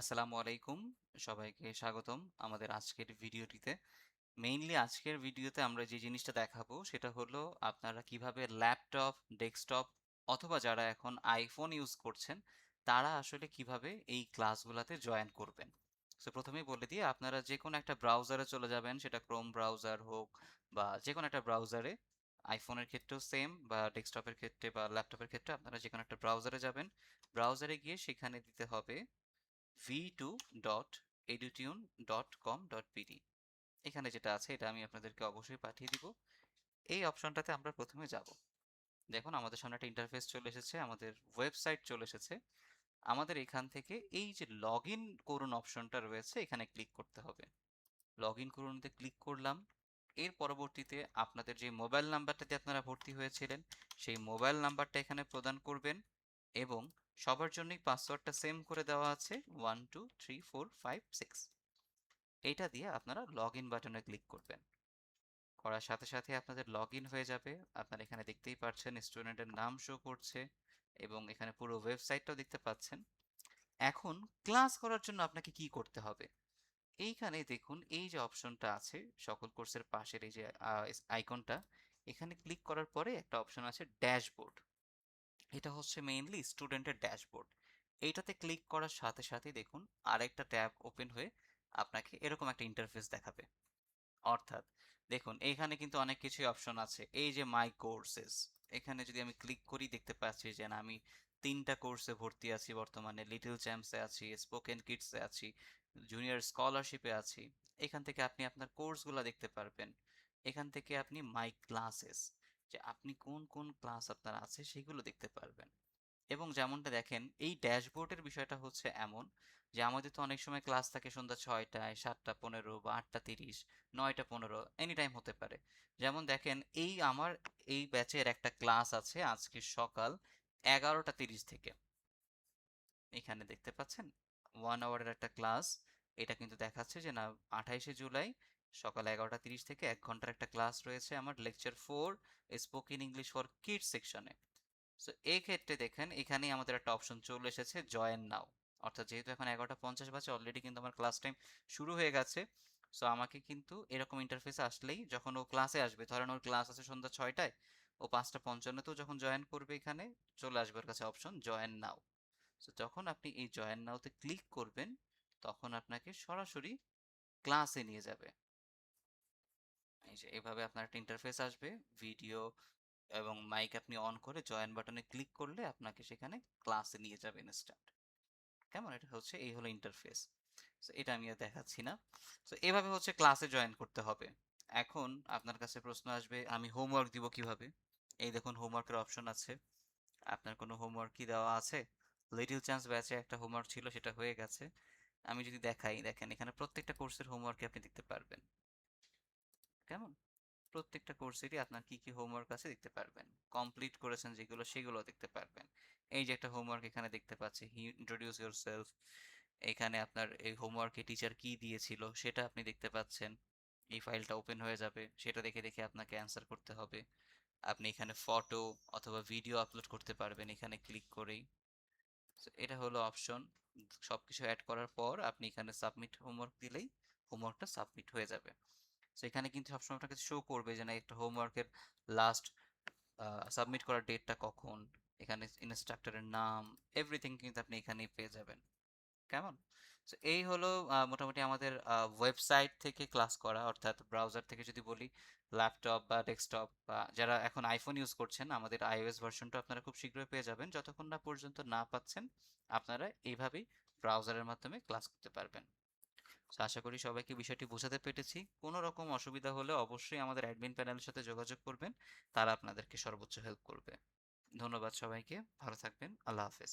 আসসালামু আলাইকুম। সবাইকে স্বাগতম আমাদের আজকের ভিডিওটিতে। মেইনলি আজকের ভিডিওতে আমরা যে জিনিসটা দেখাবো সেটা হলো আপনারা কিভাবে ল্যাপটপ, ডেস্কটপ অথবা যারা এখন iPhone ইউজ করছেন তারা আসলে কিভাবে এই ক্লাসগুলাতে জয়েন করবেন। সো প্রথমেই বলে দিই আপনারা যেকোনো একটা ব্রাউজারে চলে যাবেন, সেটা Chrome ব্রাউজার হোক বা যেকোনো একটা ব্রাউজারে। iPhone এর ক্ষেত্রেও সেম বা ডেস্কটপের ক্ষেত্রে বা ল্যাপটপের ক্ষেত্রে আপনারা যেকোনো একটা ব্রাউজারে যাবেন। ব্রাউজারে গিয়ে সেখানে দিতে হবে v2.edutune.com.pd। এখানে যেটা আছে এটা আমি আপনাদেরকে অবশ্যই পাঠিয়ে দিব। এই অপশনটাতে আমরা প্রথমে যাব। দেখুন আমাদের সামনে একটা ইন্টারফেস চলে এসেছে, আমাদের ওয়েবসাইট চলে এসেছে। আমাদের এখান থেকে এই যে লগ ইন করুন অপশনটা রয়েছে এখানে ক্লিক করতে হবে। লগ ইন করুনতে ক্লিক করলাম। এর পরবর্তীতে আপনাদের যে মোবাইল নাম্বারটাতে আপনারা ভর্তি হয়েছিলেন সেই মোবাইল নাম্বারটা এখানে প্রদান করবেন এবং সবার জন্যই পাসওয়ার্ডটা সেম করে দেওয়া আছে 123456। এইটা দিয়ে আপনারা লগ ইন বাটনে ক্লিক করবেন। করার সাথে সাথে আপনাদের লগ ইন হয়ে যাবে। আপনারা এখানে দেখতেই পাচ্ছেন স্টুডেন্টের নাম শো করছে এবং এখানে পুরো ওয়েবসাইটটাও দেখতে পাচ্ছেন। এখন ক্লাস করার জন্য আপনাকে কি করতে হবে? এইখানে দেখুন এই যে অপশনটা আছে সকল কোর্সের পাশের এই যে আইকনটা, এখানে ক্লিক করার পরে একটা অপশন আছে ড্যাশবোর্ড। এটা হচ্ছে মেইনলি স্টুডেন্টের ড্যাশবোর্ড। এইটাতে ক্লিক করার সাথে সাথেই দেখুন আরেকটা ট্যাব ওপেন হয়ে আপনাকে এরকম একটা ইন্টারফেস দেখাবে। অর্থাৎ দেখুন এইখানে কিন্তু অনেক কিছুই অপশন আছে। এই যে মাই কোর্সেস, এখানে যদি আমি ক্লিক করি দেখতে পাচ্ছি যে না আমি 3টা কোর্সে ভর্তি আছি বর্তমানে। লিটল চ্যাম্পসে আছি, স্পোকেন কিডসে আছি, জুনিয়র স্কলারশিপে আছি। এখান থেকে আপনি আপনার কোর্সগুলো দেখতে পারবেন। এখান থেকে আপনি মাই ক্লাসেস, যে আপনি কোন কোন ক্লাস আপনার আছে সেগুলো দেখতে পারবেন। এবং যেমনটা দেখেন এই ড্যাশবোর্ডের বিষয়টা হচ্ছে এমন যে আমাদের তো অনেক সময় ক্লাস থাকে সন্ধ্যা 6টায়, 7টা 15 বা 8টা 30, 9টা 15, এনি টাইম হতে পারে। যেমন দেখেন এই আমার এই ব্যাচের একটা ক্লাস আছে আজকে সকাল 11টা 30 থেকে। এখানে দেখতে পাচ্ছেন 1 আওয়ারের একটা ক্লাস। এটা কিন্তু দেখাচ্ছে যে না 28শে জুলাই সকাল 11টা 30 থেকে 1 ঘন্টার একটা ক্লাস রয়েছে আমার lecture 4 spoken English for kids সেকশনে। সো এই ক্ষেত্রে দেখেন এখানেই আমাদের একটা অপশন চলে এসেছে জয়েন নাও। অর্থাৎ যেহেতু এখন 11টা 50 বাজে অলরেডি কিন্তু আমার ক্লাস টাইম শুরু হয়ে গেছে। সো আমাকে কিন্তু এরকম ইন্টারফেস আসলেই যখন ও ক্লাসে আসবে, ধরেন ওর ক্লাস আছে সন্ধ্যা 6টায়, ও 5টা 55তেও যখন জয়েন করবে এখানে চলে আসবে ওর কাছে অপশন জয়েন নাও। সো যখন আপনি এই জয়েন নাওতে ক্লিক করবেন তখন আপনাকে সরাসরি ক্লাসে নিয়ে যাবে। এই যে এভাবে আপনার একটা ইন্টারফেস আসবে। ভিডিও এবং মাইক আপনি অন করে জয়েন বাটনে ক্লিক করলে আপনাকে সেখানে ক্লাসে নিয়ে যাবে ইনস্ট্যান্ট। কেমন? এটা হচ্ছে এই হলো ইন্টারফেস। সো এটা আমি আর দেখাচ্ছি না। সো এভাবে হচ্ছে ক্লাসে জয়েন করতে হবে। এখন আপনার কাছে প্রশ্ন আসবে আমি হোমওয়ার্ক দিব কিভাবে? এই দেখুন হোমওয়ার্কের অপশন আছে। আপনার কোনো হোমওয়ার্ক কি দেওয়া আছে? লিটল চান্স ব্যাচে একটা হোমওয়ার্ক ছিল সেটা হয়ে গেছে। আমি যদি দেখাই দেখেন এখানে প্রত্যেকটা কোর্সের হোমওয়ার্কই আপনি দেখতে পারবেন। কেমন? প্রত্যেকটা কোর্সেরই আপনার কি কি হোমওয়ার্ক আছে দেখতে পারবেন। কমপ্লিট করেছেন যেগুলো সেগুলো দেখতে পারবেন। এই যে একটা হোমওয়ার্ক এখানে দেখতে পাচ্ছি ইন্ট্রোডিউস ইয়োরসেলফ। এখানে আপনার এই হোমওয়ার্কে টিচার কি দিয়েছিল সেটা আপনি দেখতে পাচ্ছেন। এই ফাইলটা ওপেন হয়ে যাবে, সেটা দেখে দেখে আপনাকে অ্যান্সার করতে হবে। আপনি এখানে ফটো অথবা ভিডিও আপলোড করতে পারবেন এখানে ক্লিক করেই। So, এটা হলো অপশন। সবকিছু অ্যাড করার পর আপনি এখানে সাবমিট হোমওয়ার্ক দিলেই হোমওয়ার্কটা সাবমিট হয়ে যাবে। সো এখানে কিন্তু সবসময় আপনাকে শো করবে যে না একটা হোমওয়ার্কের লাস্ট সাবমিট করার ডেটটা কখন, এখানে ইনস্ট্রাক্টরের নাম, এভরিথিং কিন্তু আপনি এখানেই পেয়ে যাবেন। কেমন? সো এই হলো মোটামুটি আমাদের ওয়েবসাইট থেকে ক্লাস করা, অর্থাৎ ব্রাউজার থেকে যদি বলি ল্যাপটপ বা ডেস্কটপ বা যারা এখন আইফোন ইউজ করছেন আমাদের iOS ভার্সনটা আপনারা খুব শীঘ্রই পেয়ে যাবেন। যতক্ষণ না পর্যন্ত না পাচ্ছেন আপনারা এইভাবেই ব্রাউজারের মাধ্যমে ক্লাস করতে পারবেন। তো আশা করি সবাইকে বিষয়টি বোঝাতে পেরেছি। কোনো রকম অসুবিধা হলে অবশ্যই আমাদের অ্যাডমিন প্যানেলের সাথে যোগাযোগ করবেন। তারা আপনাদেরকে সর্বোচ্চ হেল্প করবে। ধন্যবাদ সবাইকে। ভালো থাকবেন। আল্লাহ হাফেজ।